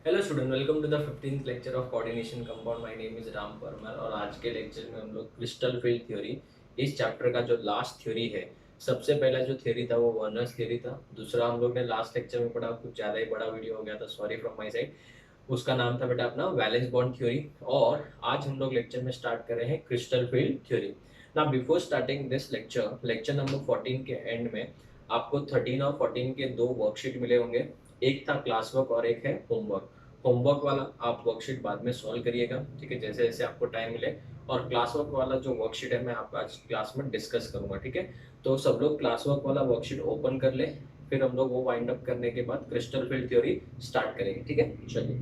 Hello student, welcome to the 15th lecture of coordination compound. My name is Ram Parmar और आज के lecture में हम लोग क्रिस्टल फील्ड थ्योरी, इस चैप्टर का जो लास्ट थ्योरी है। सबसे पहला जो थ्योरी था वो वर्नर्स थ्योरी था। दूसरा हम लोग ने लास्ट लेक्चर में पढ़ा, कुछ ज़्यादा ही बड़ा वीडियो हो गया था, सॉरी फ्रॉम माय साइड। उसका नाम था बेटा अपना वैलेंस बॉन्ड थ्योरी। और आज हम लोग लेक्चर में स्टार्ट कर रहे हैं क्रिस्टल फील्ड थ्योरी। ना before starting this lecture, lecture number 14 के एंड में आपको 13 और 14 के दो वर्कशीट मिले होंगे। एक था क्लास वर्क और एक है होमवर्क। होमवर्क वाला आप वर्कशीट बाद में सॉल्व करिएगा, ठीक है, जैसे जैसे आपको टाइम मिले। और क्लास वर्क वाला जो वर्कशीट है मैं आपको आज क्लास में डिस्कस करूंगा, ठीक है। तो सब लोग क्लास वर्क वाला वर्कशीट ओपन कर ले, फिर हम लोग वो वाइंड अप करने के बाद क्रिस्टल फील्ड थ्योरी स्टार्ट करेंगे, ठीक है। चलिए,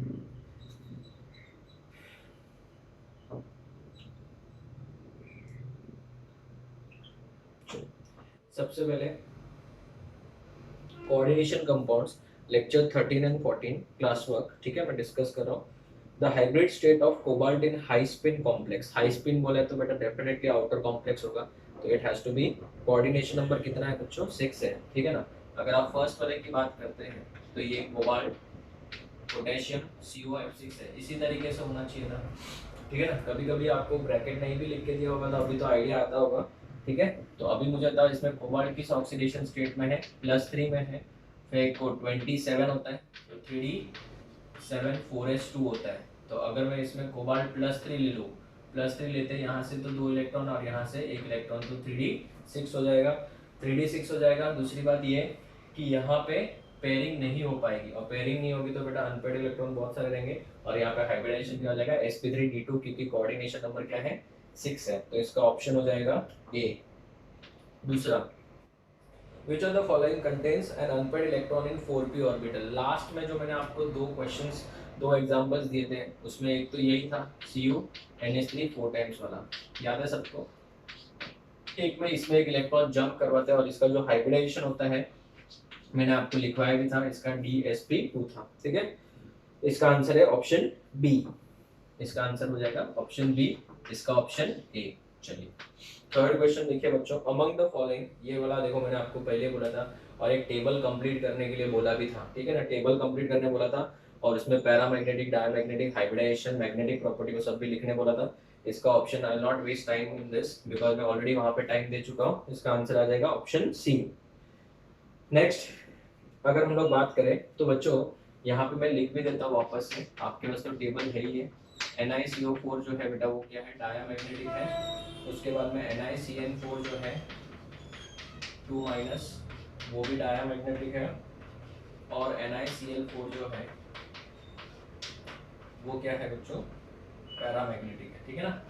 सबसे पहले coordination compounds, lecture 13 and 14 class work, ठीक है, मैं डिस्कस कर रहा हूँ। The hybrid state of cobalt in high spin complex. High spin बोले तो बेटा डेफिनेटली आउटर कॉम्प्लेक्स होगा, तो it has to be. Coordination number कितना है बच्चों? 6 है, ठीक है ना। अगर आप फर्स्ट वाले की बात करते हैं तो ये कोबाल्ट, पोटेशियम, COF6 है। इसी तरीके से होना चाहिए था, ठीक है ना। कभी कभी आपको ब्रैकेट नहीं भी लिख के दिया होगा तो अभी तो आइडिया आता होगा, ठीक है। तो अभी मुझे बताओ इसमें कोबाल्ट किस ऑक्सीडेशन स्टेट में है? +3 में है। फिर को 27 होता है, तो 3D7 4s2 होता है। तो अगर मैं इसमें कोबाल्ट +3 ले लूँ, +3 लेते हैं यहाँ से तो 2 इलेक्ट्रॉन और यहाँ से 1 इलेक्ट्रॉन, तो 3D6 हो जाएगा। 3D6 हो जाएगा। दूसरी बात ये कि यहाँ पे पेयरिंग नहीं हो पाएगी, और पेयरिंग नहीं होगी तो बेटा अनपेड इलेक्ट्रॉन बहुत सारे रहेंगे, और यहाँ पे हाइब्रिडाइजेशन क्या हो जाएगा? sp3d2, क्योंकि कोऑर्डिनेशन नंबर क्या है? 6 है, तो इसका ऑप्शन हो जाएगा ए। दूसरा, विच of the following contains an unpaired electron in 4p orbital. Last में जो मैंने आपको दो क्वेश्चंस, दो एग्जांपल्स दिए थे, उसमें एक तो यही था CuNH3 4 टाइम्स वाला, याद है सबको। एक में इसमें एक इलेक्ट्रॉन जंप करवाते हैं और इसका जो हाइब्रिडाइजेशन होता है मैंने आपको लिखवाया भी था, इसका DsP2 था, ठीक है। इसका आंसर है ऑप्शन बी। इसका आंसर हो जाएगा ऑप्शन बी, इसका ऑप्शन ए। चलिए, थर्ड क्वेश्चन देखिए बच्चों। अमंग द फॉलोइंग, ये वाला देखो मैंने आपको पहले बोला था, और एक टेबल कंप्लीट करने के लिए बोला भी था, ठीक है ना। टेबल कंप्लीट करने बोला था, और इसमें paramagnetic, diamagnetic, hybridization, magnetic property को सब भी लिखने बोला था। इसका option, I will not waste time in this because मैं ऑलरेडी वहां पे टाइम दे चुका हूँ। इसका आंसर आ जाएगा ऑप्शन सी। नेक्स्ट, अगर हम लोग बात करें तो बच्चों यहाँ पे मैं लिख भी देता हूँ वापस से, आपके पास तो टेबल है ही है। NiCO4 जो है बेटा वो क्या है? डायामैग्नेटिक है। उसके बाद में NiCN4 जो है 2-, वो भी डायामैग्नेटिक है। और NiCl4 जो है वो क्या है बच्चों? पैरामैग्नेटिक है, ठीक है ना।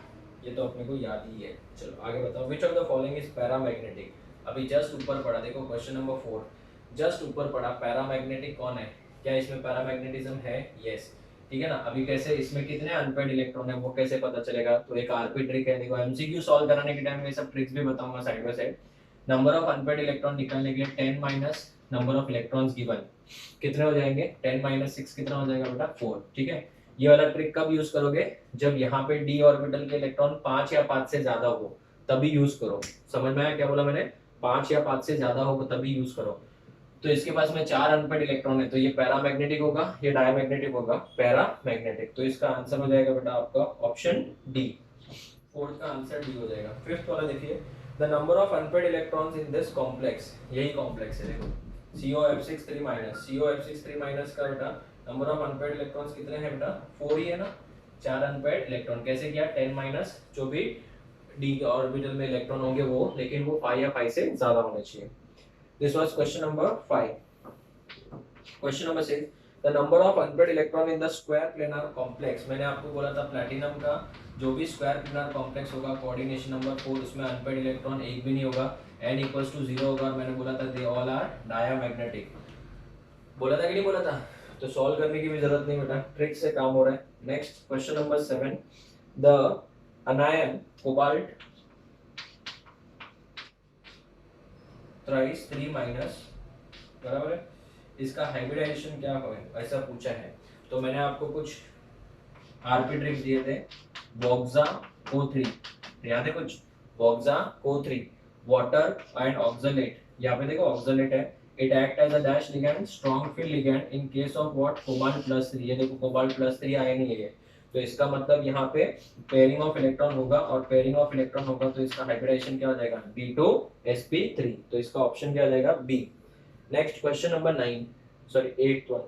ये तो अपने को याद ही है। चलो आगे बताओ, विच of the following is paramagnetic. अभी जस्ट ऊपर पढ़ा, देखो क्वेश्चन नंबर 4 जस्ट ऊपर पढ़ा, पैरामैग्नेटिक कौन है? क्या इसमें पैरामैग्नेटिज्म है? यस, ठीक है ना। अभी कैसे, इसमें कितने अनपेड इलेक्ट्रॉन है वो कैसे पता चलेगा? तो एक आरपी ट्रिक है, देखो MCQ सॉल्व कराने के टाइम में सब ट्रिक्स भी बताऊंगा side by side. Number of unpaired electron निकालने के लिए 10 minus number of electrons given, कितने हो जाएंगे? 10 - 6 कितना हो जाएगा बेटा? 4, ठीक है। ये वाला ट्रिक कब यूज करोगे? जब यहाँ पे d ऑर्बिटल के इलेक्ट्रॉन 5 या 5 से ज्यादा हो, तभी यूज करो। समझ में आया क्या बोला मैंने? 5 या 5 से ज्यादा हो तभी यूज करो। तो इसके पास में 4 अनपेड इलेक्ट्रॉन है, तो ये पैरामैग्नेटिक होगा, ये डायमैग्नेटिक होगा, पैरामैग्नेटिक। तो इसका आंसर हो जाएगा बेटा आपका ऑप्शन डी। फोर्थ का आंसर डी हो जाएगा। फिफ्थ वाला देखिए, the number of unpaired electrons in this complex, यही कॉम्प्लेक्स है देखो, COF6 3-, COF6 3- का बेटा नंबर ऑफ अनपेड इलेक्ट्रॉन्स कितने हैं बेटा? 4 ही है ना। 4 अनपेड इलेक्ट्रॉन, कैसे किया? 10- जो भी डी ऑर्बिटल में इलेक्ट्रॉन होंगे वो, लेकिन वो 5 या 5 से ज्यादा होने चाहिए। This was question number 5। Question number 6, the number of unpaired electron in the square planar complex. मैंने आपको बोला था प्लैटिनम का जो भी स्क्वायर प्लेनर कॉम्प्लेक्स होगा, कोऑर्डिनेशन नंबर 4, उसमें अनपेड इलेक्ट्रॉन एक भी नहीं होगा, n = 0 होगा। मैंने बोला था दे ऑल आर डायामैग्नेटिक, बोला था कि नहीं बोला था? तो सॉल्व करने की भी जरूरत नहीं बेटा, ट्रिक से काम हो रहा है। Next question number 7, the अनायन cobalt thrice 3-, बराबर है, इसका हाइब्रिडाइजेशन क्या हो, ऐसा पूछा है। तो मैंने आपको कुछ आरपी ट्रिक्स दिए थे। बॉक्सा O3, याद है कुछ? Buxa O3, water and oxalate, यहाँ पे देखो ऑक्सलेट है, it act as a dash ligand strong field ligand in case of what cobalt plus 3। ये देखो कोबाल्ट प्लस 3 आया नहीं है, तो इसका मतलब यहाँ पे पेयरिंग ऑफ इलेक्ट्रॉन होगा, और पेयरिंग ऑफ इलेक्ट्रॉन होगा तो इसका हाइब्रिडाइजेशन क्या हो जाएगा D2sp3, तो इसका ऑप्शन क्या हो जाएगा B. Next question number 9, sorry 8th one,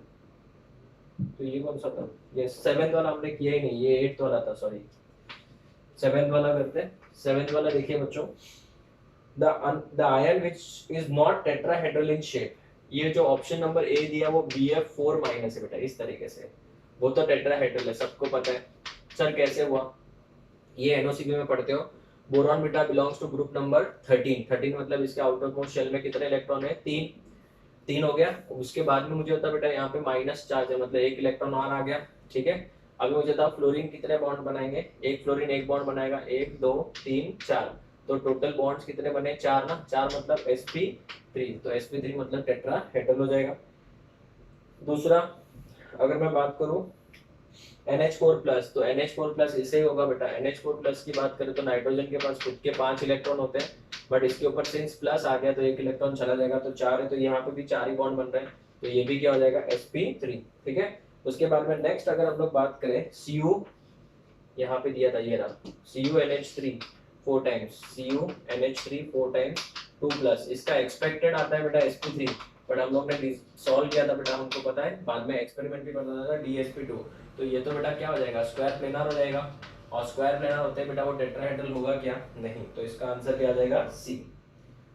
तो ये कौन सा था, ये 7th वाला हमने किया ही नहीं, ये 8th वाला था, सॉरी 7th वाला करते हैं। 7th वाला देखिए बच्चों, the ion which is not tetrahedral in shape, ये जो ऑप्शन नंबर ए दिया वो Bf4 माइनस है बेटा, इस तरीके से, वो तो टेट्राहेड्रल है सबको पता है। सर कैसे हुआ, ये एनओसीबी में पढ़ते हो, boron beta belongs to group number 13, 13 मतलब इसके आउटर मोस्ट शेल में कितने इलेक्ट्रॉन है, 3 हो गया। उसके बाद में मुझे होता बेटा यहाँ पे माइनस चार्ज है, मतलब एक इलेक्ट्रॉन और आ गया, ठीक है। अभी मुझे था फ्लोरीन कितने बॉन्ड बनाएंगे, एक फ्लोरीन एक बॉन्ड बनाएगा, 1 2 3 4, तो टोटल बॉन्ड्स कितने बने, 4 ना, 4 मतलब sp3, तो sp3 मतलब टेट्राहेड्रल हो जाएगा। दूसरा अगर मैं बात करूं NH4+, तो NH4+ इसे ही होगा बेटा। NH4+ की बात करें तो नाइट्रोजन के पास खुद के 5 इलेक्ट्रॉन होते हैं, बट इसके ऊपर सिंस प्लस आ गया तो एक इलेक्ट्रॉन चला जाएगा, तो 4 है, तो यहाँ पे भी 4 ही बॉन्ड बन रहे हैं, तो ये भी क्या हो जाएगा sp3, ठीक है। उसके बाद में नेक्स्ट अगर हम लोग बात करें Cu, यहाँ पे दिया था ये रहा CuNH3 4 टाइम्स, CuNH3 4 टाइम्स 2+, इसका एक्सपेक्टेड आता है बेटा sp3, बट हम लोग ने सॉल्व किया था बेटा, हमको पता है, बाद में एक्सपेरिमेंट भी करना था DsP2, तो ये तो बेटा क्या हो जाएगा, स्क्वायर प्लेनर हो जाएगा, और स्क्वायर प्लेनर होते हैं बेटा वो टेट्राहेड्रल होगा क्या, नहीं, तो इसका आंसर क्या आ जाएगा सी।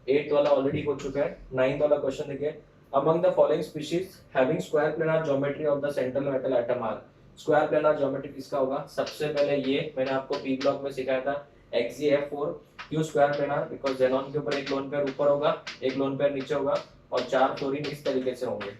8th वाला ऑलरेडी हो चुका है। 9th वाला क्वेश्चन देखिए, among the following species having square planar geometry of the central metal atom are, square planar geometry किसका होगा, सबसे पहले ये मैंने आपको पी ब्लॉक में सिखाया था XeF4, क्यों स्क्वायर प्लेनर, बिकॉज जेनॉन के ऊपर एक लोन पेयर ऊपर होगा, एक लोन पेयर नीचे होगा, और 4 फ्लोरीन इस तरीके से होंगे,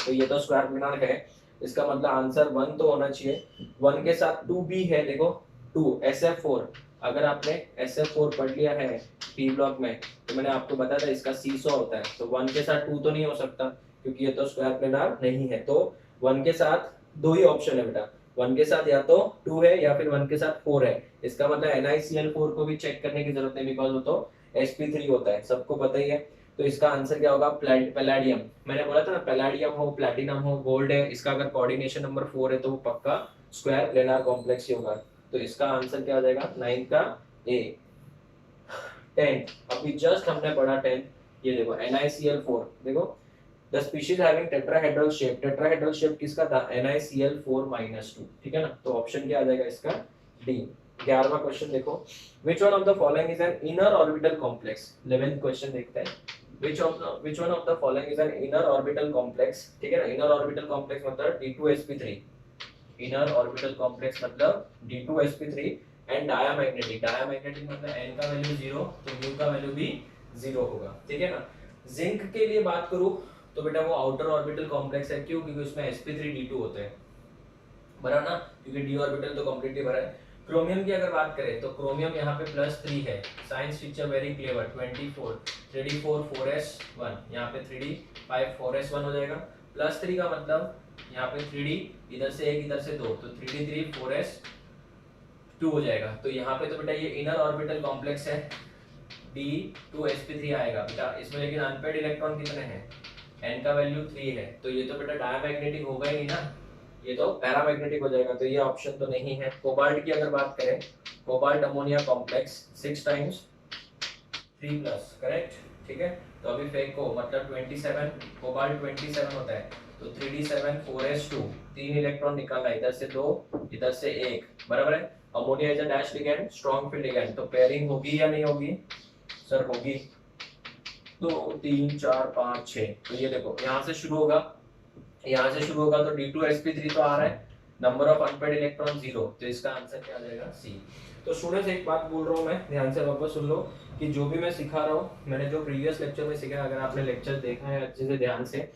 तो ये तो स्क्वायर प्लेनर है, इसका मतलब आंसर 1 तो होना चाहिए। 1 के साथ 2 भी है, देखो 2 SF4, अगर आपने SF4 पढ़ लिया है पी ब्लॉक में, तो मैंने आपको बताया था इसका सीसॉ होता है, तो 1 के साथ 2 तो नहीं हो सकता क्योंकि ये तो स्क्वायर प्लेनर नहीं है, तो 1 के साथ 2 ही ऑप्शन है बेटा, 1 के साथ या तो 2 है या फिर 1 के साथ 4 है। इसका मतलब NiCl4 को भी चेक करने की जरूरत नहीं, बिकॉज वो तो sp3 होता है, सबको पता ही है। तो इसका आंसर क्या होगा, पैलेडियम, मैंने बोला था ना पैलेडियम हो, प्लैटिनम हो, गोल्ड है, इसका अगर कोऑर्डिनेशन नंबर 4 है तो वो पक्का स्क्वायर प्लेनर कॉम्प्लेक्स ही होगा, तो इसका आंसर क्या हो जाएगा 9 का ए। 10 अभी जस्ट हमने पढ़ा 10, ये देखो NiCl4, देखो the species having tetrahedral shape, tetrahedral shape किसका था, NiCl4-2, ठीक है ना, तो ऑप्शन क्या आ जाएगा इसका डी। 11वां क्वेश्चन देखो, which one of the following is an inner orbital complex, 11th question देखते हैं, which one of the following is an inner orbital complex, ठीक है ना, inner orbital complex मतलब D2sp3, inner orbital complex मतलब D2sp3 and diamagnetic, diamagnetic मतलब n का value 0 तो mu का वैल्यू भी 0 होगा, ठीक है ना। जिंक के लिए बात करूं तो बेटा वो आउटर ऑर्बिटल कॉम्प्लेक्स है, क्यों, क्योंकि उसमें sp3d2 होते हैं, भरा ना, क्योंकि d ऑर्बिटल तो कंप्लीटली भरा है। क्रोमियम की अगर बात करें तो क्रोमियम यहाँ पे +3 है, science teacher very clever, 24 3d4 4s1, यहाँ पे 3d 5 4s1 हो जाएगा, +3 का मतलब यहाँ पे 3d इधर से 1 इधर से 2, तो 3d 3 4s2 हो जाएगा, तो यहाँ पे तो बेटा ये इनर ऑर्बिटल कॉम्प्लेक्स है, D2sp3 आएगा बेटा, इसमें लेकिन अनपेड इलेक्ट्रॉन कितने हैं, n का वैल्यू 3 है, तो ये तो बेटा डायमैग्नेटिक होगा ही नहीं ना, ये तो पैरामैग्नेटिक हो जाएगा, तो ये ऑप्शन तो नहीं है। कोबाल्ट की अगर बात करें, cobalt ammonia complex 6 times 3+, correct, ठीक है, तो अभी फेक को मतलब 27, कोबाल्ट 27 होता है, तो 3d7 4s2, 3 इलेक्ट्रॉन निकालना, इधर से 2 इधर से 1, बराबर है। Ammonia is a dash ligand strong field ligand, तो पेयरिंग होगी या नहीं होगी, सर होगी, 2 3 4 5 6, तो ये देखो यहाँ से शुरू होगा, यहाँ से शुरू होगा, तो D2sp3 तो आ रहा है, नंबर ऑफ अनपेड इलेक्ट्रॉन 0, तो इसका आंसर क्या आ जाएगा सी। तो स्टूडेंट्स एक बात बोल रहा हूँ मैं, ध्यान से वापस सुन लो, कि जो भी मैं सिखा रहा हूँ, मैंने जो प्रीवियस लेक्चर में सीखा, अगर आपने लेक्चर देखा है अच्छे से ध्यान से,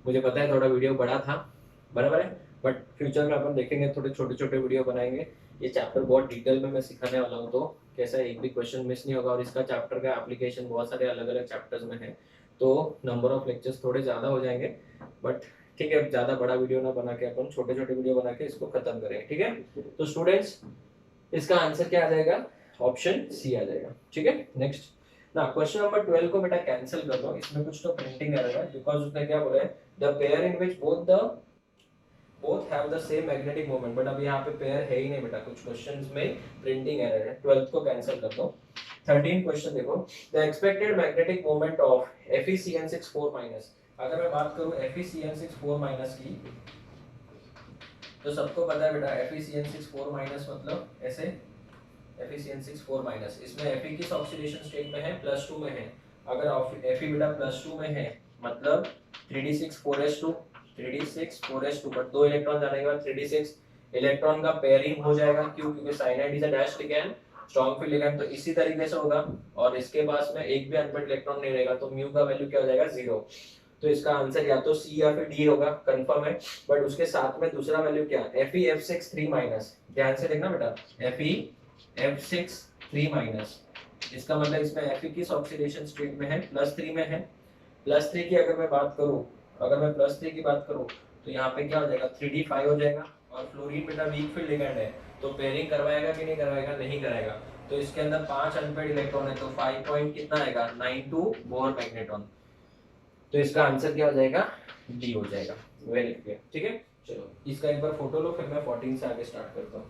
मुझे पता है थोड़ा वीडियो बड़ा था, बराबर है, बट फ्यूचर में अपन देखेंगे थोड़े छोटे छोटे वीडियो बनाएंगे, ये चैप्टर बहुत डिटेल में मैं सिखाने वाला हूँ, तो कैसा एक भी क्वेश्चन मिस नहीं होगा, और इसका चैप्टर का एप्लीकेशन बहुत सारे अलग अलग चैप्टर्स में है, तो नंबर ऑफ लेक्चर्स थोड़े ज़्यादा हो जाएंगे, बट ठीक है, ज़्यादा बड़ा वीडियो ना बना के अपन छोटे छोटे वीडियो बना के इसको खत्म करें, ठीक है। तो स्टूडेंट्स इसका आंसर क्या आ जाएगा, ऑप्शन सी आ जाएगा, ठीक है। नेक्स्ट ना क्वेश्चन नंबर 12 को बेटा कैंसिल कर दो, इसमें कुछ तो प्रिंटिंग एरर है, बिकॉज उसने क्या बोला है, the pair in which both have the same magnetic moment, but अब यहाँ पे पेयर है ही नहीं बेटा, कुछ क्वेश्चंस में प्रिंटिंग एरर है, 12th को कैंसिल कर दो। 13 क्वेश्चन देखो, the expected magnetic moment of FeCN64-, अगर मैं बात करूं FeCN64- की, तो सबको पता है बेटा FeCN64- मतलब ऐसे FeCN64-, इसमें Fe किस ऑक्सीडेशन स्टेट में है, +2 में है, अगर Fe बेटा +2 में है मतलब 3d6 4s2 पर 2 इलेक्ट्रॉन जाने के बाद 3d6 इलेक्ट्रॉन का पेयरिंग हो जाएगा, क्यों, क्योंकि cyanide is a dash ligand, strong field ligand, तो इसी तरीके से होगा, और इसके पास में एक भी अनपेड इलेक्ट्रॉन नहीं रहेगा, तो म्यू का वैल्यू क्या हो जाएगा, 0। तो इसका आंसर या तो सी या फिर डी होगा, कंफर्म है, बट उसके साथ में दूसरा वैल्यू क्या, FeF63-, ध्यान से देखना बेटा, FeF63-, इसका मतलब इसमें Fe किस ऑक्सीडेशन स्टेट में है, +3 में है, +3 की अगर मैं बात करूं, अगर मैं +3 की बात करूं तो यहाँ पे क्या हो जाएगा, 3d5 हो जाएगा, और फ्लोरीन बेटा वीक फील्ड लिगैंड है, तो पेयरिंग करवाएगा कि नहीं करवाएगा, नहीं कराएगा, तो इसके अंदर 5 अनपेड इलेक्ट्रॉन है, तो 5 पॉइंट कितना आएगा, 92 बोर मैग्नेट्रॉन, तो इसका आंसर क्या हो जाएगा, डी हो जाएगा। वेरी क्लियर, ठीक है। चलो इसका एक बार फोटो लो, फिर मैं 14 से आगे स्टार्ट करता हूँ।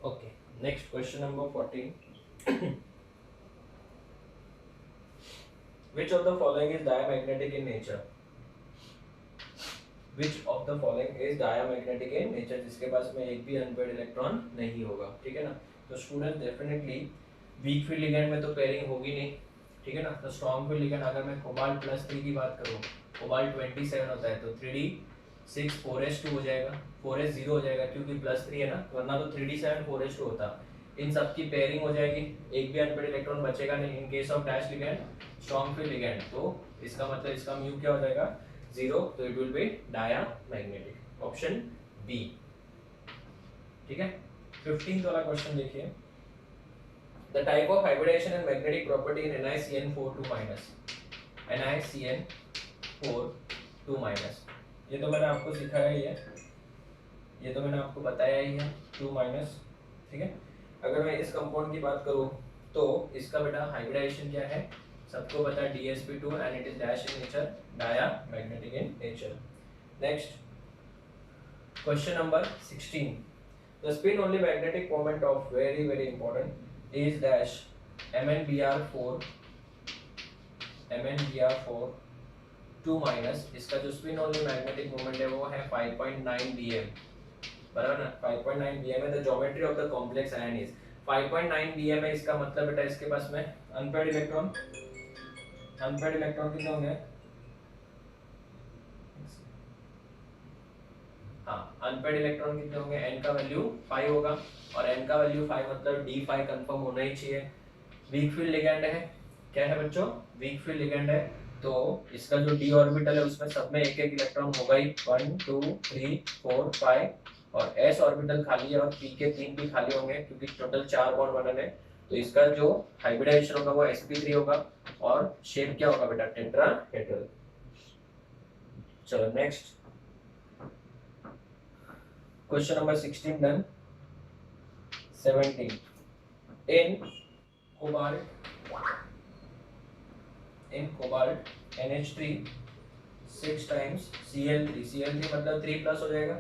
Okay, next question number 14। Which of the following is diamagnetic in nature? Which of the following is diamagnetic in nature? जिसके पास में एक भी अनपेड इलेक्ट्रॉन नहीं होगा, ठीक है ना। तो student definitely week field ligand में तो पेयरिंग होगी नहीं, ठीक है ना। तो स्ट्रॉन्ग फील्ड लिगैंड, अगर मैं कोबाल्ट +3 की बात करूँ, कोबाल्ट 27 होता है, तो 3d6 4s2 हो जाएगा, 4s0 हो जाएगा, क्योंकि +3 है ना, वरना तो 3d7 4s2 होता। इन सब की पेयरिंग हो जाएगी, एक भी अनपेड इलेक्ट्रॉन बचेगा नहीं इन case of dash ligand, strong field ligand, तो इसका मतलब इसका म्यू क्या हो जाएगा, 0, तो it will be diamagnetic, option B, ठीक है। 15th वाला क्वेश्चन देखिए, the type of hybridization and magnetic property in NiCN4 2-, NiCN4 2-, ये तो मैंने आपको सिखाया ही है, ये तो मैंने आपको बताया ही है, 2-, ठीक है। अगर मैं इस कंपाउंड की बात करूं तो इसका बेटा हाइब्रिडाइजेशन क्या है, सबको पता है, DsP2, and it is dash in nature, diamagnetic in nature. Next question number 16, the spin only magnetic moment of, very very important, is dash MnBr4 2-, इसका जो स्पिन ओनली मैग्नेटिक मोमेंट है वो है 5.9 bm, बराबर ना, 5.9 bm है। The geometry of the complex ion is 5.9 bm है, इसका मतलब बेटा इसके पास में अनपेड इलेक्ट्रॉन कितने होंगे, हाँ अनपेड इलेक्ट्रॉन कितने होंगे, n का वैल्यू 5 होगा, और n का वैल्यू 5 मतलब d5 कंफर्म होना ही चाहिए। वीक फील्ड लिगैंड है, क्या है बच्चों, वीक फील्ड लिगैंड है, तो इसका जो d ऑर्बिटल है उसमें सब में एक एक इलेक्ट्रॉन होगा ही, 1 2 3 4 5, और s ऑर्बिटल खाली है, और p के 3 भी खाली होंगे, क्योंकि टोटल 4 बॉन्ड बनने हैं, तो इसका जो हाइब्रिडाइजेशन होगा वो sp3 होगा, और शेप क्या होगा बेटा, टेट्राहेड्रल। चलो नेक्स्ट क्वेश्चन नंबर 16 डन। 17, इन कोबाल्ट NH3 6 times Cl3 मतलब 3+ हो जाएगा,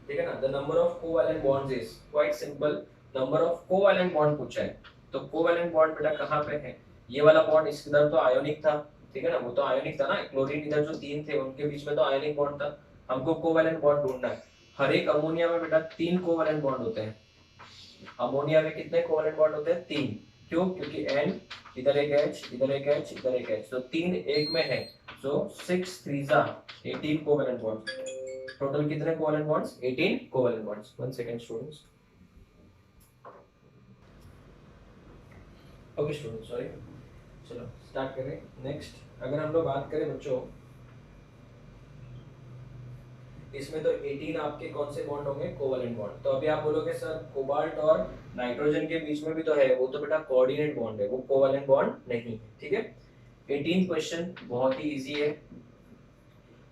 ठीक है ना। The number of covalent bonds is quite simple, number of covalent bond पूछा है, तो कोवैलेंट बॉन्ड बेटा कहाँ पे है, ये वाला बॉन्ड इस इधर तो आयोनिक था, ठीक है ना, वो तो आयोनिक था ना, क्लोरीन इधर जो 3 थे उनके बीच में तो आयोनिक बॉन्ड था, हमको कोवैलेंट बॉन्ड ढूंढना है। हर एक अमोनिया में बेटा 3 कोवैलेंट बॉन्ड होते हैं, अमोनिया में कितने कोवैलेंट बॉन्ड होते हैं, 3, क्यों, क्योंकि N इधर एक H इधर एक H इधर एक H, तो 3 एक में है, सो 6 3 18 कोवैलेंट बॉन्ड्स, टोटल कितने covalent bonds, 18 covalent bonds. 1 second students, okay students, sorry, चलो स्टार्ट करें। नेक्स्ट अगर हम लोग बात करें बच्चों, इसमें तो 18 आपके कौन से बॉन्ड होंगे, कोवैलेंट बॉन्ड, तो अभी आप बोलोगे सर कोबाल्ट और नाइट्रोजन के बीच में भी तो है, वो तो बेटा कोऑर्डिनेट बॉन्ड है, वो कोवैलेंट बॉन्ड नहीं है, ठीक है। 18 क्वेश्चन बहुत ही इजी है,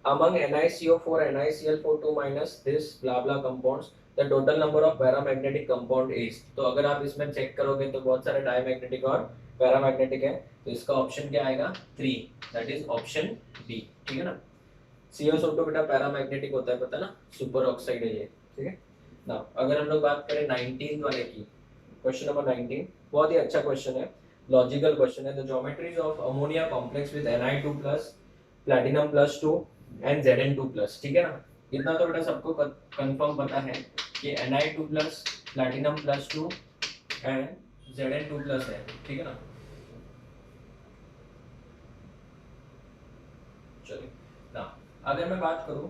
among NiCO4 NiCl4 2- this blah blah compounds the total number of paramagnetic compound is. तो अगर आप इसमें चेक करोगे तो बहुत सारे डायमैग्नेटिक और पैरामैग्नेटिक है, तो इसका ऑप्शन क्या आएगा 3, दैट इज ऑप्शन बी, ठीक है ना। CO2 बेटा पैरामैग्नेटिक होता है, पता है ना, सुपर ऑक्साइड है ये, ठीक है ना। अगर हम लोग बात करें 19 वाले की, क्वेश्चन नंबर 19 बहुत ही अच्छा क्वेश्चन है, लॉजिकल क्वेश्चन है। The geometries of ammonia complex with Na2+, platinum +2 and Zn2+, ठीक है ना। इतना तो बेटा सबको कंफर्म पता है कि Na2+, प्लैटिनम +2 एंड Zn2+ है, ठीक है ना। चलिए ना, अगर मैं बात करूं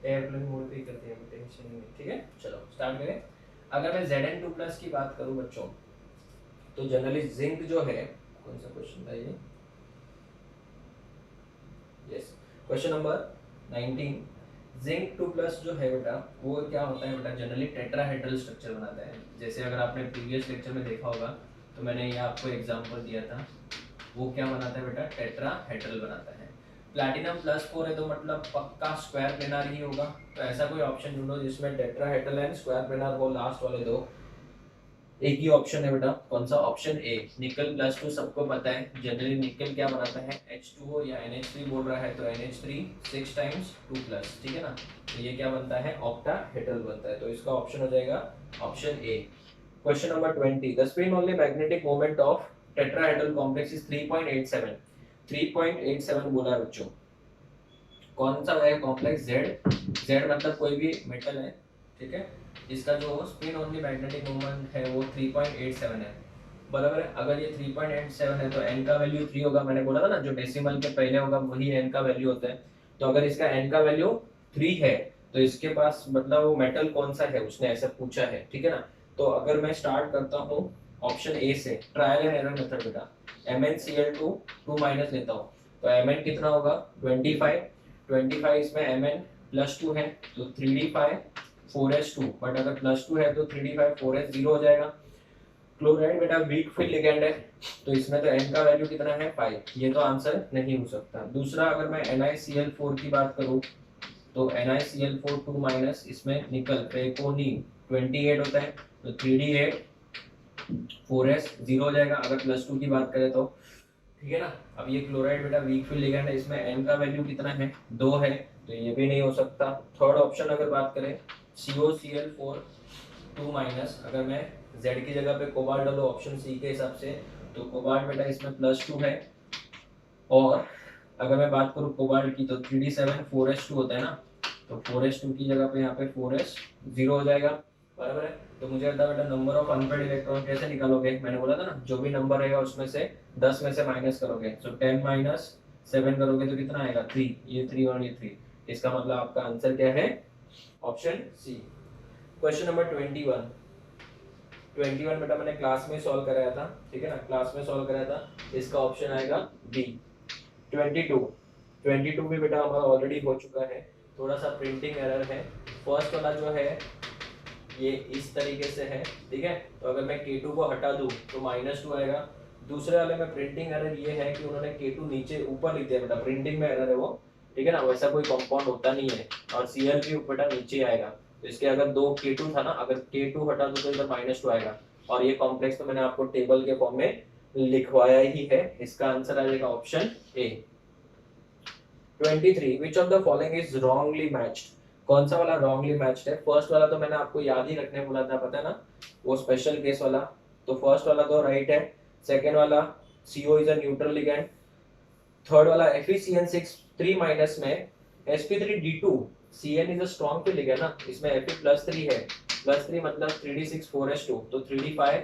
एयरप्लेन मोड पे ही करते हैं, टेंशन नहीं, ठीक है। चलो स्टार्ट करें। अगर मैं Zn2+ की बात करूं बच्चों, तो जनरली जिंक जो है, कौन सा क्वेश्चन था ये, यस क्वेश्चन नंबर 19, जिंक 2+ जो है बेटा, वो क्या होता है बेटा, जनरली टेट्राहेड्रल स्ट्रक्चर बनाता है। जैसे अगर आपने प्रीवियस लेक्चर में देखा होगा, तो मैंने ये आपको एग्जांपल दिया था, वो क्या बनाता है बेटा, टेट्राहेड्रल बनाता है। प्लैटिनम +4 है तो मतलब पक्का स्क्वायर प्लेनार ही होगा। तो ऐसा कोई ऑप्शन ढूंढो जिसमें टेट्राहेड्रल एंड स्क्वायर प्लेनार हो, लास्ट वाले दो। एक ही ऑप्शन है बेटा, कौन सा, ऑप्शन ए, निकल +2 सबको पता है, जनरली निकल क्या बनाता है, H2O या NH3 बोल रहा है, तो NH3 6 टाइम्स 2+, ठीक है ना। तो ये क्या बनता है, ऑक्टाहेड्रल बनता है, तो इसका ऑप्शन हो जाएगा option A. Question number 20, the spin only magnetic moment of tetrahedral complex is 3.87, 3.87 बोला है बच्चों। कौन सा है कॉम्प्लेक्स, Z मतलब कोई भी मेटल है, ठीक है। इसका जो स्पिन ओनली मैग्नेटिक मोमेंट है वो 3.87 है, बराबर है। अगर ये 3.87 है तो n का वैल्यू 3 होगा, मैंने बोला था ना, जो डेसिमल के पहले होगा वही n का वैल्यू होता है। तो अगर इसका n का वैल्यू 3 है, तो इसके पास मतलब वो मेटल कौन सा है उसने ऐसा पूछा है, ठीक है ना। तो अगर मैं स्टार्ट करता हूँ ऑप्शन ए से, ट्रायल एंड एरर मेथड बेटा, MnCl2 2- लेता हूँ, तो Mn कितना होगा 25, 25 इसमें Mn+2 है तो 3d5 4s2, बट अगर +2 है तो 3d5 4s 0 हो जाएगा। क्लोराइड बेटा वीक फील्ड लिगेंड है, तो इसमें तो n का वैल्यू कितना है 5, ये तो आंसर नहीं हो सकता। दूसरा अगर मैं NiCl4 की बात करूं, तो NiCl4 2- इसमें निकल पेकोनी 28 होता है, तो 3d8 4s 0 हो जाएगा अगर +2 की बात करें तो, ठीक है ना। अब ये क्लोराइड बेटा वीक फील्ड लिगेंड है, इसमें n का वैल्यू कितना है 2 है, तो ये भी नहीं हो सकता। थर्ड ऑप्शन अगर बात करें COCl4 2-, अगर मैं Z की जगह पे कोबाल्ट डालूं ऑप्शन सी के हिसाब से, तो कोबाल्ट बेटा इसमें +2 है, और अगर मैं बात करूं कोबाल्ट की तो 3d7 4s2 होता है ना, तो 4s2 की जगह पे यहाँ पे 4s 0 हो जाएगा, बराबर है। तो मुझे बता बेटा नंबर ऑफ अनपेड इलेक्ट्रॉन कैसे निकालोगे, मैंने बोला था ना, जो भी नंबर रहेगा उसमें से 10 में से माइनस करोगे, तो 10 - 7 करोगे तो कितना आएगा 3, ये 3 और ये 3, इसका मतलब आपका आंसर क्या है, ऑप्शन सी। क्वेश्चन नंबर 21, 21 बेटा मैंने क्लास में सॉल्व कराया था, ठीक है ना, क्लास में सॉल्व कराया था, इसका ऑप्शन आएगा बी। 22, 22 भी बेटा हमारा ऑलरेडी हो चुका है, थोड़ा सा प्रिंटिंग एरर है। फर्स्ट वाला जो है ये इस तरीके से है, ठीक है, तो अगर मैं K2 को हटा दूं तो -2 आएगा। दूसरे वाले में प्रिंटिंग एरर ये है कि उन्होंने K2 नीचे ऊपर लिख दिया बेटा, प्रिंटिंग में एरर है वो, ठीक है ना, वैसा कोई कंपाउंड होता नहीं है, और Cl भी बेटा नीचे आएगा, तो इसके अगर 2 K2 था ना, अगर K2 हटा दूं तो इधर -2 आएगा, और ये कॉम्प्लेक्स तो मैंने आपको टेबल के फॉर्म में लिखवाया ही है, इसका आंसर आ जाएगा option A. 23, which of the following is wrongly matched, कौन सा वाला wrongly matched है। फर्स्ट वाला तो मैंने आपको याद ही रखने बोला था, पता है ना, वो स्पेशल केस वाला, तो फर्स्ट वाला तो राइट है। सेकंड वाला CO is a neutral ligand. Third वाला FeCN6 3- में sp3d2 Cn is a strong field ligand ना, इसमें Fe+3 है, +3 मतलब 3d6 4s2, तो 3d5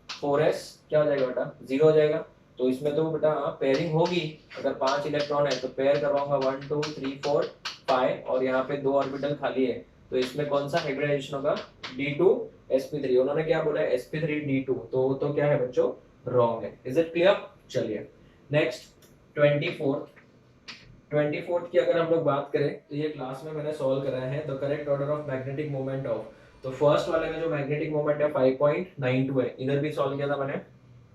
4s क्या हो जाएगा बेटा 0 हो जाएगा। तो इसमें तो बेटा पेयरिंग होगी, अगर 5 इलेक्ट्रॉन है तो पेयर करवाऊंगा 1 2 3 4 5, और यहाँ पे 2 ऑर्बिटल खाली है, तो इसमें कौन सा हाइब्रिडाइजेशन होगा, D2 sp3, उन्होंने क्या बोला है sp3d2, तो क्या है बच्चों, रॉन्ग है। Is it clear. चलिए नेक्स्ट 24, 24th की अगर हम लोग बात करें तो ये क्लास में मैंने सॉल्व कराया है the correct order of magnetic moment of. तो फर्स्ट वाले में जो मैग्नेटिक मोमेंट है 5.92 है, इधर भी सॉल्व किया था मैंने,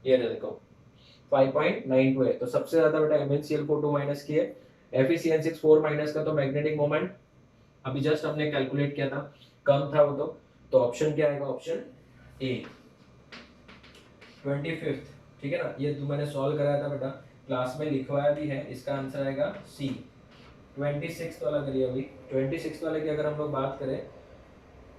ये देखो 5.92 है। तो सबसे ज्यादा बेटा MnCl4 2 माइनस की है, FeCN6 4 माइनस का, तो मैग्नेटिक मोमेंट अभी जस्ट हमने कैलकुलेट किया था, कम था वो तो ऑप्शन क्या आएगा, ऑप्शन ए 25th। ठीक है ना, ये तो मैंने सॉल्व कराया था बेटा, क्लास में लिखवाया भी है, इसका आंसर आएगा सी। 26th वाला करिए अभी। 26th वाले की अगर हम लोग बात करें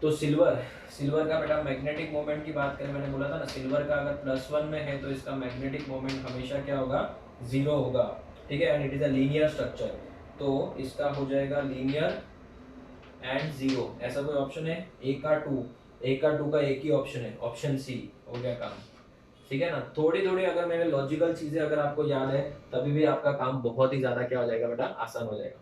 तो सिल्वर का बेटा मैग्नेटिक मोमेंट की बात करें, मैंने बोला था ना सिल्वर का अगर +1 में है तो इसका मैग्नेटिक मोमेंट हमेशा क्या होगा, 0 होगा। ठीक है, and it is a linear structure, तो इसका हो जाएगा लीनियर एंड 0। ऐसा कोई ऑप्शन है, ए का 2 का एक ही ऑप्शन है, ऑप्शन सी हो गया काम। ठीक है ना, थोड़ी थोड़ी अगर मैंने लॉजिकल चीजें अगर आपको याद है तभी भी आपका काम बहुत ही ज्यादा क्या हो जाएगा बेटा, आसान हो जाएगा।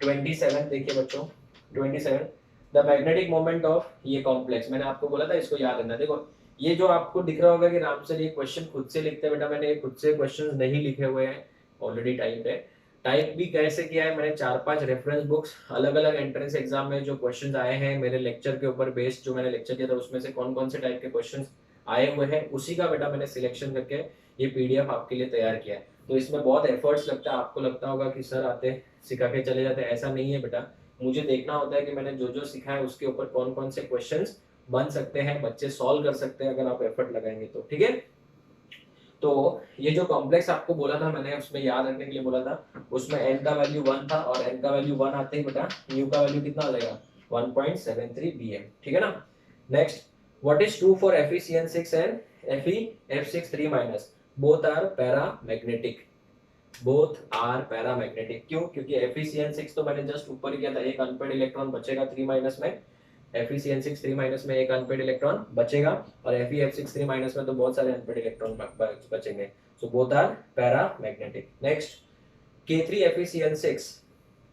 27 देखिए बच्चों, 27 द मैग्नेटिक मोमेंट ऑफ ये कॉम्प्लेक्स, मैंने आपको बोला था इसको याद रखना। देखो ये जो आपको दिख रहा होगा कि राम सर ये क्वेश्चन खुद से लिखते हैं, बेटा मैंने ये खुद से क्वेश्चन नहीं लिखे हुए हैं, ऑलरेडी टाइप है। टाइप भी कैसे किया है मैंने, 4-5 रेफरेंस बुक्स अलग अलग एंट्रेंस एग्जाम में जो क्वेश्चंस आए हैं मेरे लेक्चर के ऊपर बेस्ड, जो मैंने लेक्चर किया था उसमें से कौन कौन से टाइप के क्वेश्चंस आए हुए हैं उसी का बेटा मैंने सिलेक्शन करके ये पीडीएफ आपके लिए तैयार किया है। तो इसमें बहुत एफर्ट्स लगता है, आपको लगता होगा कि सर आते सिखा के चले जाते, ऐसा नहीं है बेटा, मुझे देखना होता है कि मैंने जो जो सीखा है उसके ऊपर कौन कौन से क्वेश्चंस बन सकते हैं, बच्चे सॉल्व कर सकते हैं अगर आप एफर्ट लगाएंगे तो। ठीक है, तो ये जो कॉम्प्लेक्स आपको बोला था मैंने, उसमें याद रखने के लिए बोला था, उसमें n का वैल्यू 1 था और n का वैल्यू 1 आते ही बेटा न्यू का वैल्यू कितना आ जाएगा, 1.73 bm। ठीक है ना, next what is true for FeCN6 and FeF6 3 minus, both are paramagnetic, both are paramagnetic. क्यों, क्योंकि FeCN6 तो मैंने जस्ट ऊपर किया था, एक अनपेड इलेक्ट्रॉन बचेगा 3 माइनस में, FeCN6 3 माइनस में एक अनपेड इलेक्ट्रॉन बचेगा और FeF6 3 माइनस में तो बहुत सारे अनपेड इलेक्ट्रॉन बचेंगे, so both are paramagnetic. Next K3 FeCN6,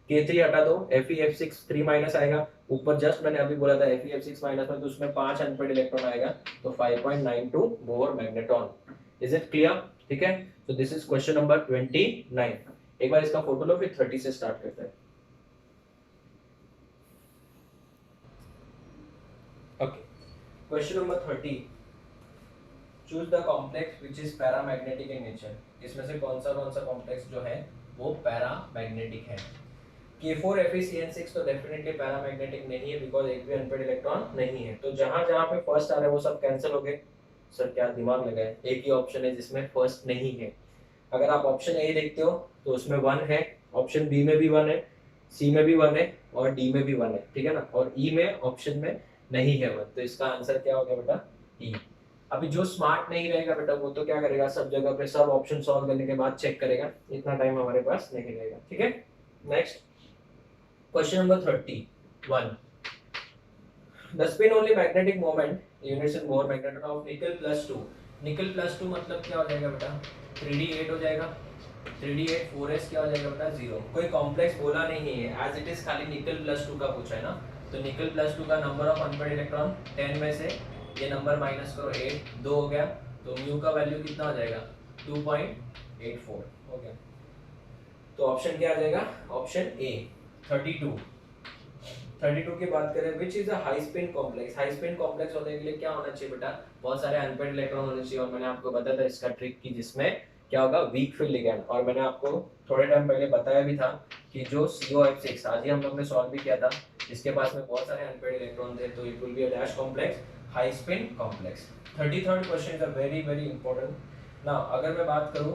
K3 हटा दो, FeF6 3 माइनस आएगा, ऊपर जस्ट मैंने अभी बोला था FeF6 माइनस में तो उसमें 5 अनपेड इलेक्ट्रॉन आएगा, तो 5.92 bore magnetron. Is it clear? ठीक है, so this is question number 29। एक बार इसका फोटो लो, फिर 30 से स्टार्ट करते हैं। Okay, question number 30, choose the complex which is paramagnetic in nature. इसमें से कौन सा कॉम्प्लेक्स जो है वो पैरामैग्नेटिक है। K4 FeCN6 तो डेफिनेटली पैरामैग्नेटिक नहीं है, बिकॉज एक भी अनपेड इलेक्ट्रॉन नहीं है, तो जहां जहां पे फर्स्ट आ रहा है वो सब कैंसिल हो गए। सर क्या दिमाग लगाए, एक ही ऑप्शन है जिसमें फर्स्ट नहीं है। अगर आप ऑप्शन ए देखते हो तो उसमें 1 है, ऑप्शन बी में भी 1 है, सी में भी 1 है और डी में भी 1 है। ठीक है ना, और ई में ऑप्शन में नहीं है 1, तो इसका आंसर क्या हो गया बेटा, ई। अभी जो स्मार्ट नहीं रहेगा बेटा वो तो क्या करेगा, सब जगह पे सब ऑप्शन सॉल्व करने के बाद चेक करेगा, इतना टाइम हमारे पास नहीं रहेगा। ठीक है, next question number 31, the spin only magnetic moment units in bore magnetron of निकल +2। निकल +2 मतलब क्या हो जाएगा बेटा, 3d8 हो जाएगा, 3d8 4s क्या हो जाएगा बेटा, 0। कोई कॉम्प्लेक्स बोला नहीं है, एज इट इज खाली निकल +2 का पूछा है ना, तो निकल +2 का नंबर ऑफ अनपेड इलेक्ट्रॉन 10 में से ये नंबर माइनस करो 8, 2 हो गया, तो म्यू का वैल्यू कितना हो जाएगा, 2.84 हो गया। तो ऑप्शन क्या आ जाएगा, ऑप्शन ए 32 की बात करें, which is a high spin complex. High spin complex होने के लिए क्या होना चाहिए बेटा, बहुत सारे अनपेड इलेक्ट्रॉन होने चाहिए, और मैंने आपको बताया था इसका ट्रिक की, जिसमें क्या होगा, वीक फील्ड लिगैंड। और मैंने आपको थोड़े टाइम पहले बताया भी था कि जो COF6 आज ही हम लोग ने सॉल्व भी किया था, इसके पास में बहुत सारे अनपेड इलेक्ट्रॉन थे, तो it will be a dash complex, high spin complex. 33rd question is a very very important. Now अगर मैं बात करूं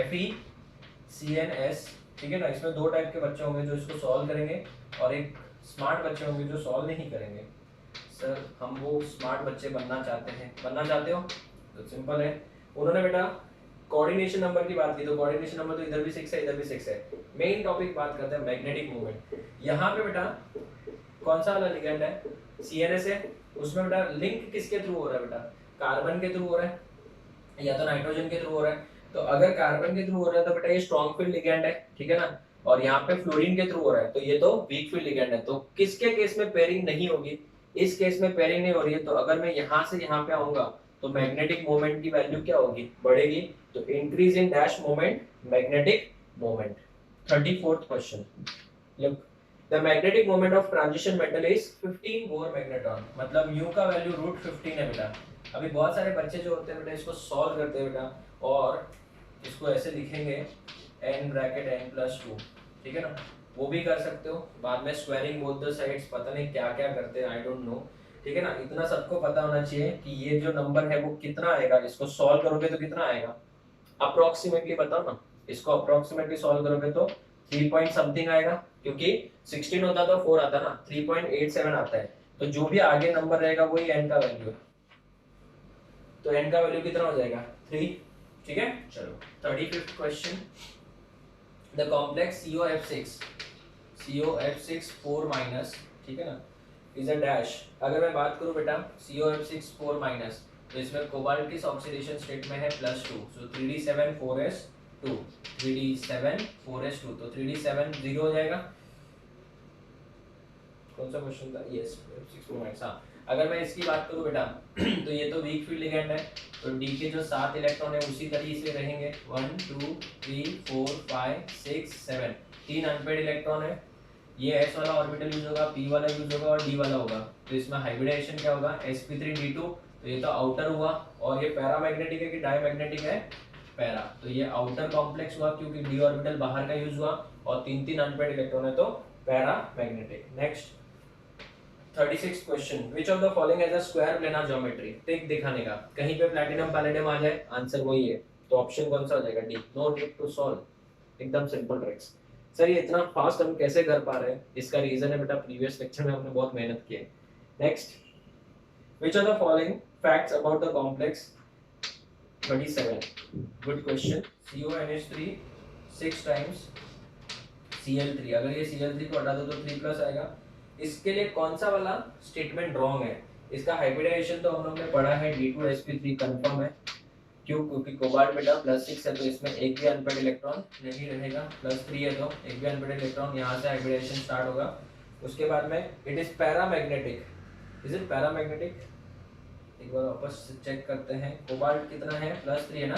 FeCNS, ठीक है ना, इसमें दो टाइप के बच्चे होंगे जो इसको सॉल्व करेंगे और एक स्मार्ट बच्चे होंगे जो सॉल्व नहीं करेंगे। सर हम वो स्मार्ट बच्चे बनना चाहते हो तो सिंपल है, उन्होंने बेटा कोऑर्डिनेशन नंबर की बात की, तो कोऑर्डिनेशन नंबर तो इधर भी 6 है इधर भी 6 है। मेन टॉपिक बात करते हैं मैग्नेटिक मूवमेंट। यहाँ पे बेटा कौन सा वाला लिगेंड है, CNS है, उसमें बेटा लिंक किसके थ्रू हो रहा है बेटा, कार्बन के थ्रू हो रहा है या तो नाइट्रोजन के थ्रू हो रहा है। तो अगर कार्बन के थ्रू हो रहा है तो बेटा ये स्ट्रॉन्ग फील्ड लिगेंड है, ठीक है ना, और यहाँ पे फ्लोरीन के थ्रू हो रहा है तो ये तो वीक फील्ड लिगेंड है। तो किसके केस में पेयरिंग नहीं होगी, इस केस में पेयरिंग नहीं हो रही है, तो अगर मैं यहाँ से यहाँ पे आऊंगा तो मैग्नेटिक मोमेंट की वैल्यू क्या होगी, बढ़ेगी, तो increase in dash moment magnetic moment. 34th question, look, the magnetic moment of transition metal is 15 Bohr magnetron, मतलब म्यू का वैल्यू √15 है बेटा। अभी बहुत सारे बच्चे जो होते हैं बेटा इसको सॉल्व करते हैं बेटा, और इसको ऐसे लिखेंगे n ब्रैकेट n+2, ठीक है ना, वो भी कर सकते हो। बाद में स्क्वायरिंग बोथ द साइड्स, पता नहीं क्या क्या करते हैं, आई डोंट नो, ठीक है ना। इतना सबको पता होना चाहिए कि ये जो नंबर है वो कितना आएगा, इसको सॉल्व करोगे तो कितना आएगा, अप्रोक्सीमेटली बताओ ना। इसको अप्रोक्सीमेटली सॉल्व करोगे तो 3 पॉइंट समथिंग आएगा, क्योंकि 16 होता तो 4 आता ना, 3.87 आता है। तो जो भी आगे नंबर रहेगा वही n का वैल्यू है, तो n का वैल्यू कितना हो जाएगा 3, ठीक है। चलो 35th question, the complex COF6 4 minus, ठीक है ना, इज अ डैश। अगर मैं बात करूं बेटा COF6 4 माइनस, तो इसमें कोबाल्ट किस ऑक्सीडेशन स्टेट में है +2, सो 3d7 4s2, 3d7 4s2, तो 3d7 0 हो जाएगा। कौन सा क्वेश्चन था, यस 6 4 माइनस। हाँ, अगर मैं इसकी बात करूं बेटा तो ये तो वीक फील्ड लिगेंड है, तो डी के जो 7 इलेक्ट्रॉन है उसी तरीके से रहेंगे, 1 2 3 4 5 6 7, 3 अनपेड इलेक्ट्रॉन है। ये s वाला ऑर्बिटल यूज होगा, p वाला यूज होगा और d वाला होगा। तो इसमें हाइब्रिडाइजेशन क्या होगा, sp3d2, तो ये तो आउटर हुआ। और ये पैरामैग्नेटिक है कि डायमैग्नेटिक है, पैरा, तो ये आउटर कॉम्प्लेक्स हुआ क्योंकि d ऑर्बिटल बाहर का यूज हुआ, और 3 अनपेड इलेक्ट्रॉन है तो paramagnetic. Next 36 question, which of the following has a square planar geometry. Tick दिखाने का, कहीं पे प्लैटिनम पैलेडियम आ जाए आंसर वही है, तो ऑप्शन कौन सा हो जाएगा, D. No need to solve, एकदम सिंपल ट्रिक्स। सर ये इतना फास्ट हम कैसे कर पा रहे हैं, इसका रीजन है बेटा प्रीवियस लेक्चर में हमने बहुत मेहनत की है। Next, which are the following facts about the complex 27, good question. CONH3 6 times Cl3, अगर ये Cl3 को हटा दो तो 3+ आएगा। इसके लिए कौन सा वाला स्टेटमेंट रॉन्ग है, इसका हाइब्रिडाइजेशन तो हम लोग ने पढ़ा है, D2sp3 कंफर्म है, क्यों, क्योंकि कोबाल्ट बेटा +6 है तो इसमें एक भी अनपेड इलेक्ट्रॉन नहीं रहेगा, +3 है तो एक भी अनपेड इलेक्ट्रॉन, यहाँ से हाइब्रिडाइजेशन स्टार्ट होगा। उसके बाद में it is paramagnetic, is it paramagnetic, एक बार वापस चेक करते हैं, कोबाल्ट कितना है +3 है ना,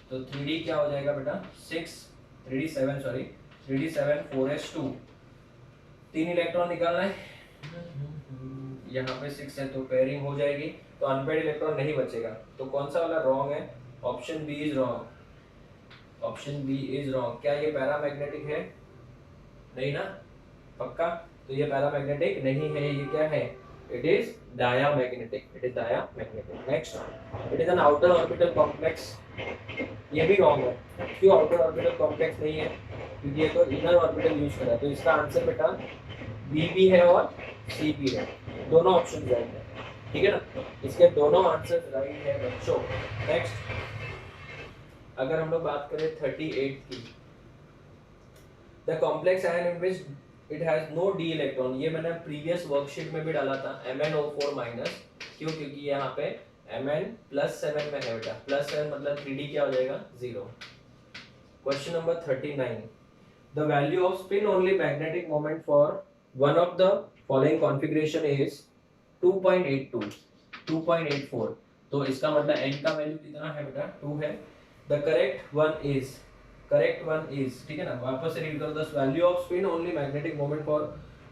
तो 3d क्या हो जाएगा बेटा 6, 3d7 sorry 3d7 4s2, 3 electron निकालना है, यहाँ पे 6 है तो पेयरिंग हो जाएगी, तो अनपेड इलेक्ट्रॉन नहीं बचेगा। तो कौन सा वाला रॉन्ग है, option B is wrong, option B is wrong. क्या ये पैरामैग्नेटिक है, नहीं ना, पक्का, तो ये पैरामैग्नेटिक नहीं है, ये क्या है, it is diamagnetic, it is diamagnetic. Next, it is an outer orbital complex, ये भी रॉन्ग है। क्यों आउटर ऑर्बिटल कॉम्प्लेक्स नहीं है, क्योंकि ये तो इनर ऑर्बिटल यूज करा है, तो इसका आंसर बेटा बी भी है और सी भी है, दोनों ऑप्शन राइट है, ठीक है ना, इसके दोनों आंसर राइट है बच्चों। नेक्स्ट, अगर हम लोग बात करें 38 की, the complex ion in which it has no D electron, ये मैंने प्रीवियस वर्कशीट में भी डाला था, MnO4-, क्यों, क्योंकि यहाँ पे Mn +7 में है बेटा, +7 मतलब 3d क्या हो जाएगा 0। Question number 39, the value of spin only magnetic moment for one of the following configuration is 2.82 2.84, तो इसका मतलब n का वैल्यू कितना है बेटा 2 है। the correct one is, ठीक है ना, वापस से रीड करो, the value of spin only magnetic moment for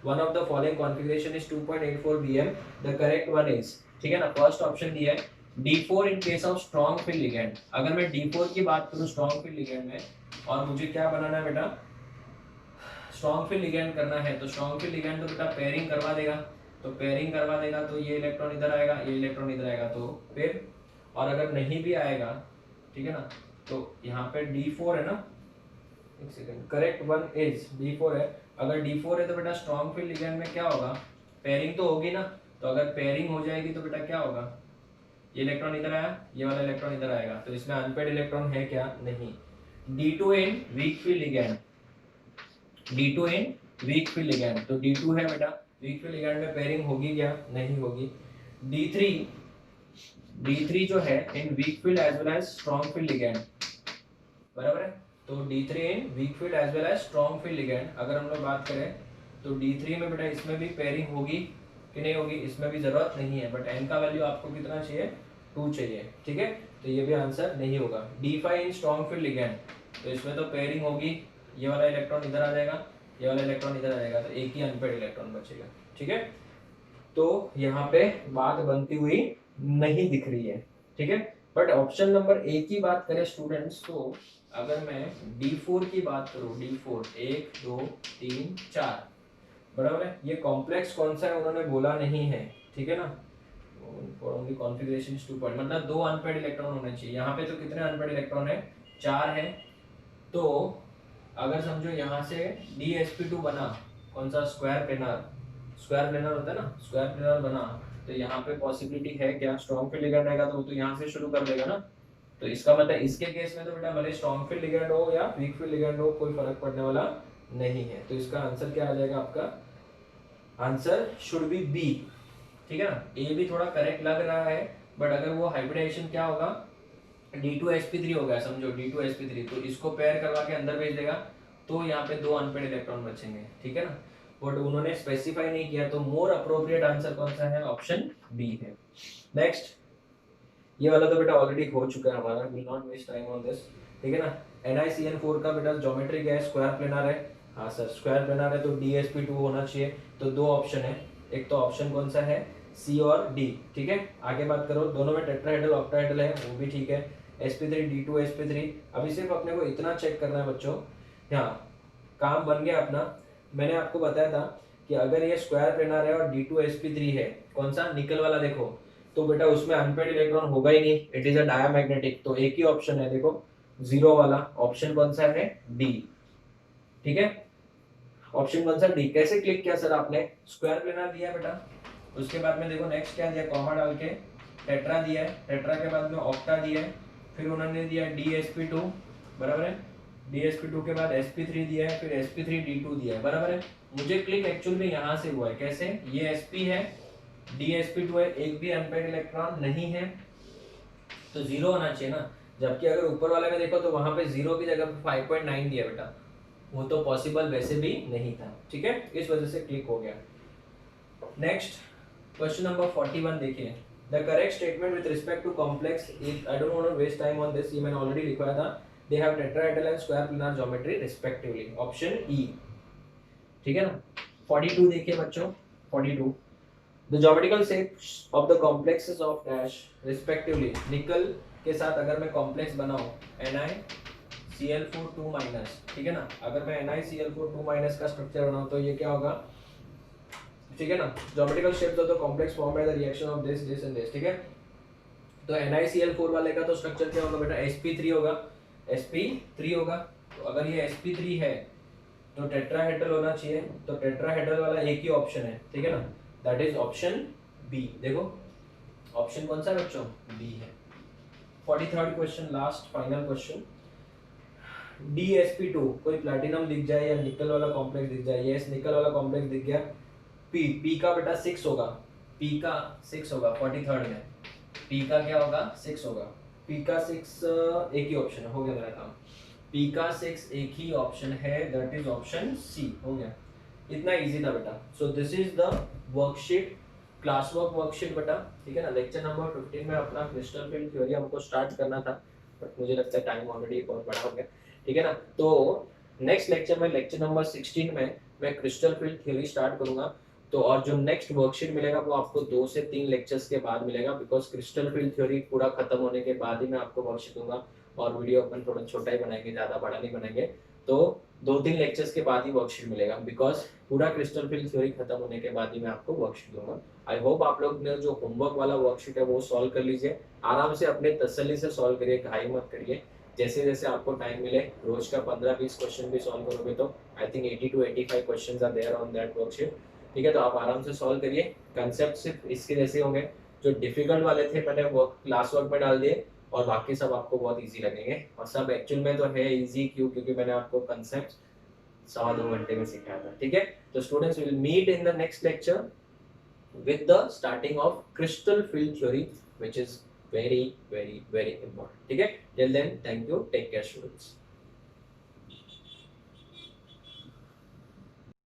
one of the following configuration is 2.84 bm, the correct one is, ठीक है ना, फर्स्ट ऑप्शन दिया है D4 in case of strong field ligand। अगर मैं D4 की बात करूं strong field ligand में, और मुझे क्या बनाना है बेटा, स्ट्रॉन्ग फील्ड लिगेंड करना है, तो स्ट्रॉन्ग फील्ड लिगेंड तो बेटा पेयरिंग करवा देगा, तो पेयरिंग करवा देगा तो ये इलेक्ट्रॉन इधर आएगा, ये इलेक्ट्रॉन इधर आएगा, तो फिर, और अगर नहीं भी आएगा, ठीक है ना, तो यहाँ पे D4 है ना, एक second, correct one is D4 है। अगर D4 है तो बेटा स्ट्रॉन्ग फील्ड लिगेंड में क्या होगा, पेयरिंग तो होगी ना, तो अगर पेयरिंग हो जाएगी तो बेटा क्या होगा, ये इलेक्ट्रॉन इधर आया, ये वाला इलेक्ट्रॉन इधर आएगा, तो इसमें अनपेड इलेक्ट्रॉन है क्या, नहीं। D2 in weak field ligand, D2 in weak field ligand, तो D2 है बेटा, वीक फील्ड लिगैंड में पेयरिंग होगी क्या, नहीं होगी। D3 जो है in weak field as well as strong field ligand, बराबर है, तो D3 in weak field as well as strong field ligand. अगर हम लोग बात करें तो D3 में बेटा इसमें भी पेयरिंग होगी कि नहीं होगी, इसमें भी जरूरत नहीं है, बट n का वैल्यू आपको कितना चाहिए, 2 चाहिए, ठीक है, तो ये भी आंसर नहीं होगा। D5 इन स्ट्रॉन्ग फील्ड लिगैंड, तो इसमें तो पेयरिंग होगी, ये वाला इलेक्ट्रॉन इधर आ जाएगा, ये वाला इलेक्ट्रॉन इधर आ जाएगा, तो एक ही अनपेड इलेक्ट्रॉन बचेगा। ठीक है, तो यहाँ पे बात बनती हुई नहीं दिख रही है। ठीक है, बट ऑप्शन नंबर ए की बात करें स्टूडेंट्स, तो अगर मैं D4 की बात करूँ, D4 1 2 3 4, बराबर है। ये कॉम्प्लेक्स कौन सा है उन्होंने बोला नहीं है, ठीक है ना, ओनली कॉन्फ़िगरेशन 2 पॉइंट, मतलब 2 अनपेड इलेक्ट्रॉन होने चाहिए। यहाँ पे तो कितने अनपेड इलेक्ट्रॉन है, 4 है। तो अगर समझो यहाँ से DsP2 बना, कौन सा, स्क्वायर प्लेनर, स्क्वायर प्लेनर होता है ना, स्क्वायर प्लेनर बना, तो यहाँ पे पॉसिबिलिटी है क्या, स्ट्रॉन्ग फील्ड लिगेंड रहेगा तो वो तो यहाँ से शुरू कर देगा ना। तो इसका मतलब इसके केस में तो बेटा भले स्ट्रॉन्ग फील्ड लिगेंड हो या वीक फील्ड लिगेंड हो, कोई फर्क पड़ने वाला नहीं है। तो इसका आंसर क्या आ जाएगा, आपका आंसर शुड बी बी। ठीक है ना, ए भी थोड़ा करेक्ट लग रहा है, बट अगर वो हाइब्रिडाइजेशन क्या होगा, D2sp3 हो गया, समझो D2sp3, तो इसको पेयर करवा के अंदर भेज देगा, तो यहाँ पे 2 अनपेड इलेक्ट्रॉन बचेंगे। ठीक है ना, बट उन्होंने स्पेसिफाई नहीं किया, तो मोर अप्रोप्रिएट आंसर कौन सा है, ऑप्शन बी है। नेक्स्ट, ये वाला तो बेटा ऑलरेडी हो चुका है हमारा, will not waste time on this. ठीक है ना, NiCN4 का बेटा ज्योमेट्री क्या है, स्क्वायर प्लेनर है। हाँ सर, स्क्वायर प्लेनर है तो DsP2 होना चाहिए। तो 2 ऑप्शन है, एक तो ऑप्शन कौन सा है, सी और डी। ठीक है, आगे बात करो, दोनों में टेट्राहेड्रल ऑक्टाहेड्रल है, वो भी ठीक है। sp3 D2sp3, अभी सिर्फ अपने को इतना चेक करना है बच्चों, हाँ काम बन गया अपना। मैंने आपको बताया था कि अगर ये स्क्वायर प्लेनर है और D2sp3 है, कौन सा, निकल वाला, देखो तो बेटा उसमें अनपेड इलेक्ट्रॉन होगा ही नहीं, इट इज अ डायमैग्नेटिक, तो एक ही ऑप्शन है, देखो जीरो वाला ऑप्शन कौन सा है, डी। ठीक है, ऑप्शन कौन सा, डी। कैसे क्लिक किया सर आपने, स्क्वायर प्लेनर दिया बेटा, उसके बाद में देखो नेक्स्ट क्या दिया, कॉमा डाल के टेट्रा दिया है, टेट्रा के बाद में ऑक्टा दिया है, फिर उन्होंने दिया DsP2, बराबर है, DsP2 के बाद sp3 दिया है, फिर sp3D2 दिया है, बराबर है। मुझे क्लिक एक्चुअल में यहाँ से हुआ है, कैसे, ये sp है, DsP2 है, एक भी अनपेड इलेक्ट्रॉन नहीं है, तो जीरो होना चाहिए ना। जबकि अगर ऊपर वाले में देखो तो वहां पे जीरो की जगह पे 5.9 दिया बेटा, वो तो पॉसिबल वैसे भी नहीं था। ठीक है, इस वजह से क्लिक हो गया। नेक्स्ट, क्वेश्चन नंबर 41 देखिए, the correct statement with respect to complex is, I don't want to waste time on this, ये मैंने ऑलरेडी लिखवाया था, they have tetrahedral and square planar geometry respectively, option E. ठीक है ना, 42 देखिए बच्चों, 42, the geometrical shapes of the complexes of dash respectively, निकल के साथ अगर मैं कॉम्प्लेक्स बनाऊं NiCl4 2 माइनस, ठीक है ना, अगर मैं NiCl4 2 माइनस का स्ट्रक्चर बनाऊं तो ये क्या होगा, ठीक है ना, geometrical shapes of the complex form by the reaction of this this and this. ठीक है, तो NiCl4 वाले का तो स्ट्रक्चर क्या होगा बेटा, sp3 होगा, sp3 होगा। तो अगर ये sp3 है तो टेट्राहेड्रल होना चाहिए, तो टेट्राहेड्रल वाला एक ही ऑप्शन है, ठीक है ना, दैट इज ऑप्शन बी। देखो ऑप्शन कौन सा है बच्चों, बी है। 43rd question, last final question, DsP2 कोई प्लैटिनम दिख जाए या निकल वाला कॉम्प्लेक्स दिख जाए, यस निकल वाला कॉम्प्लेक्स दिख गया, P का बेटा 6 होगा, P का 6 होगा 43rd में, P का क्या होगा, 6 होगा, P का 6 एक ही ऑप्शन हो गया मेरा काम, P का 6 एक ही ऑप्शन है, दैट इज ऑप्शन सी, हो गया, इतना इजी था बेटा। So this is the worksheet, class work worksheet बेटा, ठीक है ना। लेक्चर नंबर 15 में अपना क्रिस्टल फील्ड थ्योरी हमको स्टार्ट करना था, बट मुझे लगता है टाइम ऑलरेडी बहुत बड़ा हो गया, ठीक है ना। तो नेक्स्ट लेक्चर में, लेक्चर नंबर 16 में मैं क्रिस्टल फील्ड थ्योरी स्टार्ट करूंगा। तो और जो नेक्स्ट वर्कशीट मिलेगा वो आपको 2 से 3 लेक्चर्स के बाद मिलेगा, बिकॉज क्रिस्टल फील्ड थ्योरी पूरा खत्म होने के बाद ही मैं आपको वर्कशीट दूंगा, और वीडियो अपन थोड़ा छोटा ही बनाएंगे, ज़्यादा बड़ा नहीं बनाएंगे। तो 2-3 लेक्चर्स के बाद ही वर्कशीट मिलेगा, बिकॉज पूरा क्रिस्टल फील्ड थ्योरी खत्म होने के बाद ही मैं आपको वर्कशीट दूंगा। आई होप आप लोग ने जो होमवर्क वाला वर्कशीट है वो सॉल्व कर लीजिए, आराम से अपने तसल्ली से सॉल्व करिए, घाई मत करिए, जैसे जैसे आपको टाइम मिले रोज का 15-20 क्वेश्चन भी सॉल्व करोगे तो I think 80 to 85 questions are there on that worksheet, ठीक है। तो आप आराम से सॉल्व करिए, कंसेप्ट सिर्फ इसके जैसे होंगे, जो डिफिकल्ट वाले थे मैंने वो क्लास वर्क में डाल दिए, और बाकी सब आपको बहुत इजी लगेंगे, और सब एक्चुअल में तो है इजी, क्योंकि मैंने आपको कंसेप्ट 1.25 घंटे में सिखाया था, ठीक है। तो students will meet in the next lecture with the starting of crystal field theory, which is very very very important, ठीक है। Till then, thank you, take care students.